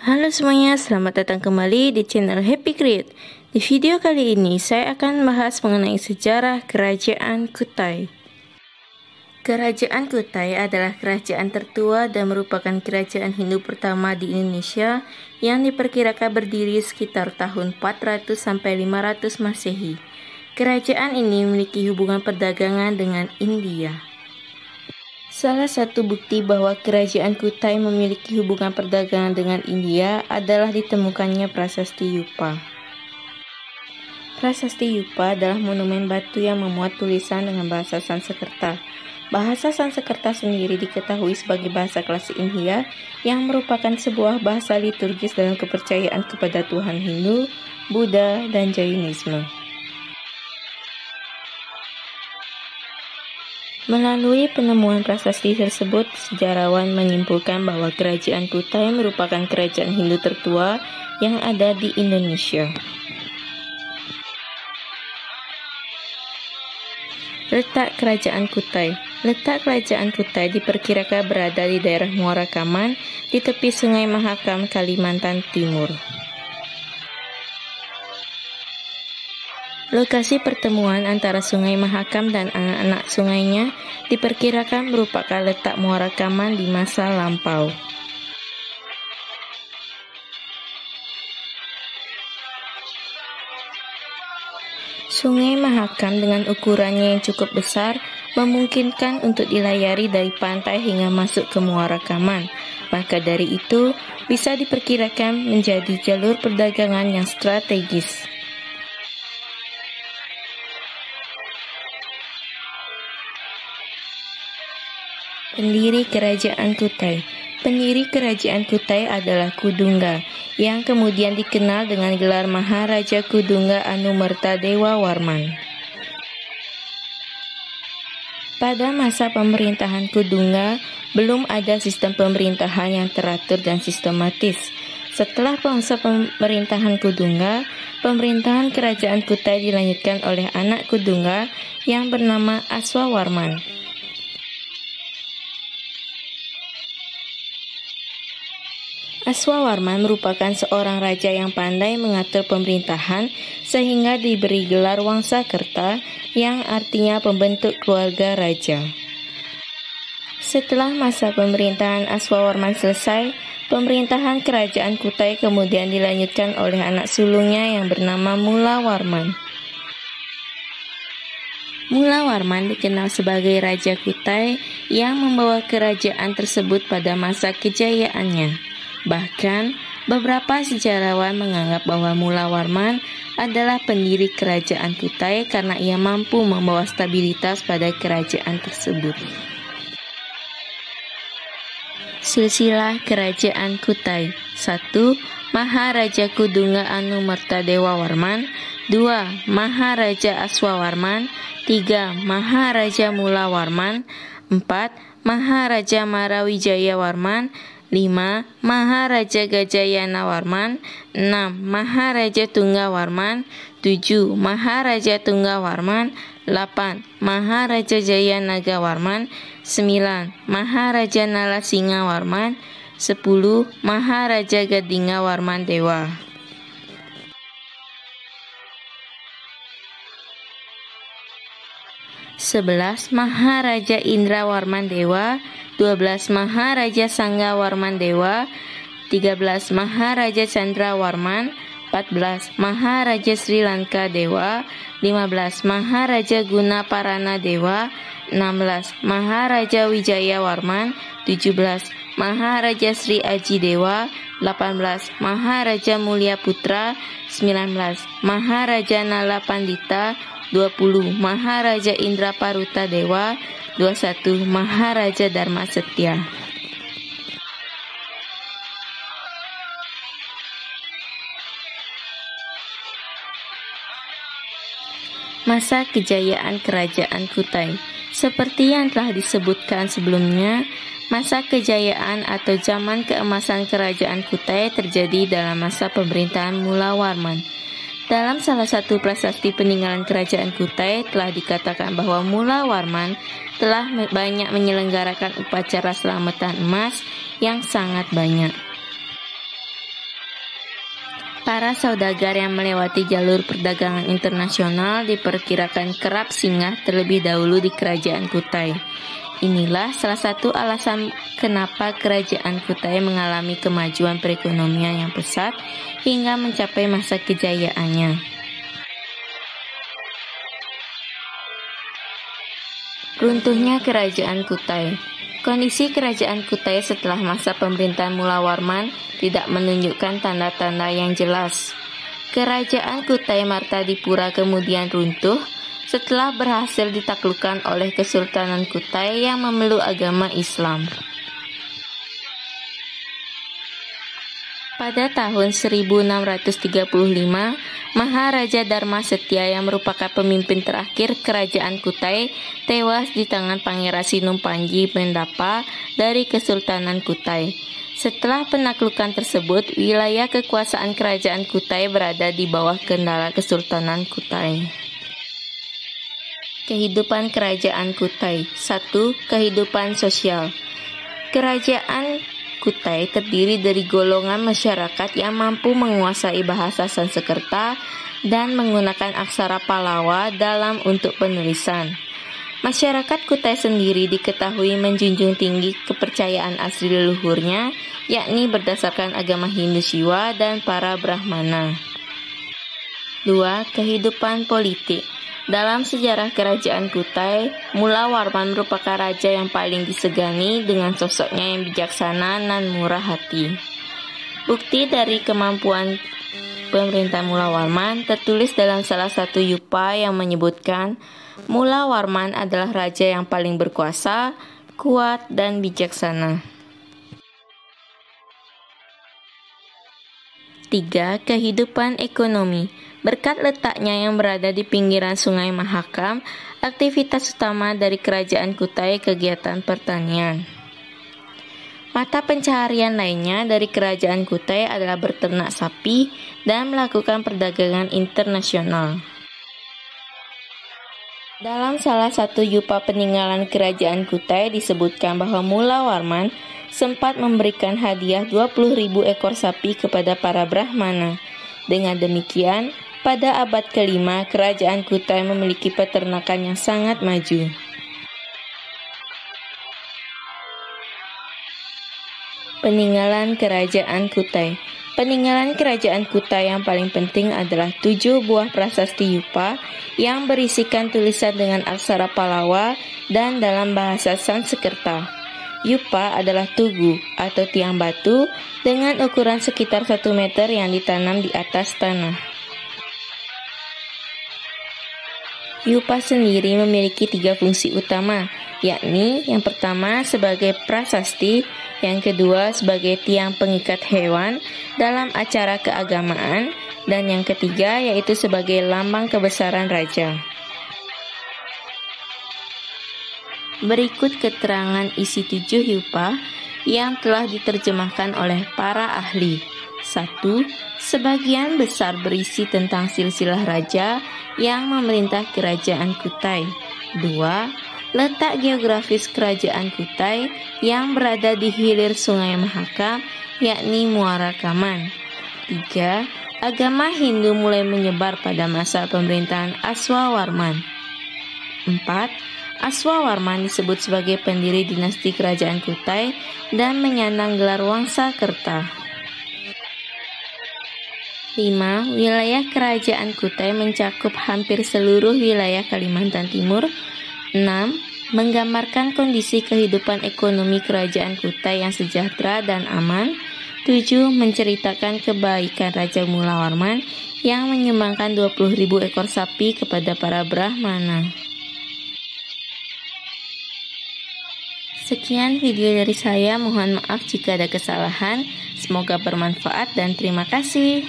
Halo semuanya, selamat datang kembali di channel Happy Create. Di video kali ini saya akan membahas mengenai sejarah Kerajaan Kutai. Kerajaan Kutai adalah kerajaan tertua dan merupakan kerajaan Hindu pertama di Indonesia yang diperkirakan berdiri sekitar tahun 400 sampai 500 Masehi. Kerajaan ini memiliki hubungan perdagangan dengan India. Salah satu bukti bahwa kerajaan Kutai memiliki hubungan perdagangan dengan India adalah ditemukannya Prasasti Yupa. Prasasti Yupa adalah monumen batu yang memuat tulisan dengan bahasa Sanskerta. Bahasa Sanskerta sendiri diketahui sebagai bahasa klasik India yang merupakan sebuah bahasa liturgis dalam kepercayaan kepada Tuhan Hindu, Buddha, dan Jainisme. Melalui penemuan prasasti tersebut, sejarawan menyimpulkan bahwa kerajaan Kutai merupakan kerajaan Hindu tertua yang ada di Indonesia. Letak kerajaan Kutai. Letak kerajaan Kutai diperkirakan berada di daerah Muara Kaman, di tepi Sungai Mahakam, Kalimantan Timur. Lokasi pertemuan antara Sungai Mahakam dan anak-anak sungainya diperkirakan merupakan letak Muara Kaman di masa lampau. Sungai Mahakam dengan ukurannya yang cukup besar memungkinkan untuk dilayari dari pantai hingga masuk ke Muara Kaman. Maka dari itu bisa diperkirakan menjadi jalur perdagangan yang strategis. Pendiri Kerajaan Kutai. Pendiri Kerajaan Kutai adalah Kudungga, yang kemudian dikenal dengan gelar Maharaja Kudungga Anumerta-Dewa Warman. Pada masa pemerintahan Kudungga, belum ada sistem pemerintahan yang teratur dan sistematis. Setelah masa pemerintahan Kudungga, pemerintahan Kerajaan Kutai dilanjutkan oleh anak Kudungga yang bernama Aswawarman. Aswawarman merupakan seorang raja yang pandai mengatur pemerintahan sehingga diberi gelar Wangsakerta yang artinya pembentuk keluarga raja. Setelah masa pemerintahan Aswawarman selesai, pemerintahan kerajaan Kutai kemudian dilanjutkan oleh anak sulungnya yang bernama Mulawarman. Mulawarman dikenal sebagai Raja Kutai yang membawa kerajaan tersebut pada masa kejayaannya. Bahkan, beberapa sejarawan menganggap bahwa Mulawarman adalah pendiri kerajaan Kutai karena ia mampu membawa stabilitas pada kerajaan tersebut. Silsilah Kerajaan Kutai. 1. Maharaja Kudungga Anumerta-Dewa Warman. 2. Maharaja Aswawarman. 3. Maharaja Mulawarman. 4. Maharaja Marawijaya Warman. 5. Maharaja Gajayana Warman. 6. Maharaja Tunggawarman. 7. Maharaja Tunggawarman. 8. Maharaja Jayanaga Warman. 9. Maharaja Nalasinga Warman. 10. Maharaja Gadinga Warman Dewa. Sebelas Maharaja Indra Warman Dewa. 12. Maharaja Sangga Warman Dewa. 13. Maharaja Chandra Warman. 14. Maharaja Sri Lanka Dewa. 15. Maharaja Guna Parana Dewa. 16. Maharaja Wijaya Warman. 17. Maharaja Sri Aji Dewa. 18. Maharaja Mulia Putra. 19. Maharaja Nala Pandita. 20. Maharaja Indra Paruta Dewa. 21. Maharaja Dharma Setia. Masa kejayaan Kerajaan Kutai. Seperti yang telah disebutkan sebelumnya, masa kejayaan atau zaman keemasan Kerajaan Kutai terjadi dalam masa pemerintahan Mulawarman. Dalam salah satu prasasti peninggalan Kerajaan Kutai telah dikatakan bahwa Mulawarman telah banyak menyelenggarakan upacara selamatan emas yang sangat banyak. Para saudagar yang melewati jalur perdagangan internasional diperkirakan kerap singgah terlebih dahulu di Kerajaan Kutai. Inilah salah satu alasan kenapa Kerajaan Kutai mengalami kemajuan perekonomian yang pesat hingga mencapai masa kejayaannya. Runtuhnya Kerajaan Kutai. Kondisi Kerajaan Kutai setelah masa pemerintahan Mula Warman tidak menunjukkan tanda-tanda yang jelas. Kerajaan Kutai Martadipura kemudian runtuh setelah berhasil ditaklukkan oleh Kesultanan Kutai yang memeluk agama Islam. Pada tahun 1635, Maharaja Dharma Setia yang merupakan pemimpin terakhir Kerajaan Kutai tewas di tangan Pangeran Sinumpanji Mendapa dari Kesultanan Kutai. Setelah penaklukan tersebut, wilayah kekuasaan Kerajaan Kutai berada di bawah kendali Kesultanan Kutai. Kehidupan Kerajaan Kutai. 1. Kehidupan sosial. Kerajaan Kutai terdiri dari golongan masyarakat yang mampu menguasai bahasa Sanskerta dan menggunakan aksara Pallawa untuk penulisan. Masyarakat Kutai sendiri diketahui menjunjung tinggi kepercayaan asli leluhurnya, yakni berdasarkan agama Hindu Shiva dan para Brahmana. 2. Kehidupan politik. Dalam sejarah Kerajaan Kutai, Mula Warman merupakan raja yang paling disegani dengan sosoknya yang bijaksana dan murah hati. Bukti dari kemampuan pemerintah Mula Warman tertulis dalam salah satu yupa yang menyebutkan Mula Warman adalah raja yang paling berkuasa, kuat, dan bijaksana. 3. Kehidupan ekonomi. Berkat letaknya yang berada di pinggiran Sungai Mahakam, aktivitas utama dari Kerajaan Kutai kegiatan pertanian. Mata pencaharian lainnya dari Kerajaan Kutai adalah berternak sapi dan melakukan perdagangan internasional. Dalam salah satu yupa peninggalan Kerajaan Kutai disebutkan bahwa Mula Warman sempat memberikan hadiah 20.000 ekor sapi kepada para Brahmana. Dengan demikian, pada abad ke-5, Kerajaan Kutai memiliki peternakan yang sangat maju. Peninggalan Kerajaan Kutai. Peninggalan Kerajaan Kutai yang paling penting adalah 7 buah prasasti yupa yang berisikan tulisan dengan aksara Pallawa dan dalam bahasa Sanskerta. Yupa adalah tugu atau tiang batu dengan ukuran sekitar 1 meter yang ditanam di atas tanah. Yupa sendiri memiliki 3 fungsi utama, yakni yang pertama sebagai prasasti, yang kedua sebagai tiang pengikat hewan dalam acara keagamaan, dan yang ketiga yaitu sebagai lambang kebesaran raja. Berikut keterangan isi 7 yupa yang telah diterjemahkan oleh para ahli. 1. Sebagian besar berisi tentang silsilah raja yang memerintah Kerajaan Kutai. 2. Letak geografis Kerajaan Kutai yang berada di hilir Sungai Mahakam, yakni Muara Kaman. 3. Agama Hindu mulai menyebar pada masa pemerintahan Aswawarman. 4. Aswawarman disebut sebagai pendiri dinasti Kerajaan Kutai dan menyandang gelar Wangsakerta. 5. Wilayah Kerajaan Kutai mencakup hampir seluruh wilayah Kalimantan Timur. 6. Menggambarkan kondisi kehidupan ekonomi Kerajaan Kutai yang sejahtera dan aman. 7. Menceritakan kebaikan Raja Mula Warman yang menyumbangkan 20.000 ekor sapi kepada para Brahmana. Sekian video dari saya, mohon maaf jika ada kesalahan. Semoga bermanfaat dan terima kasih.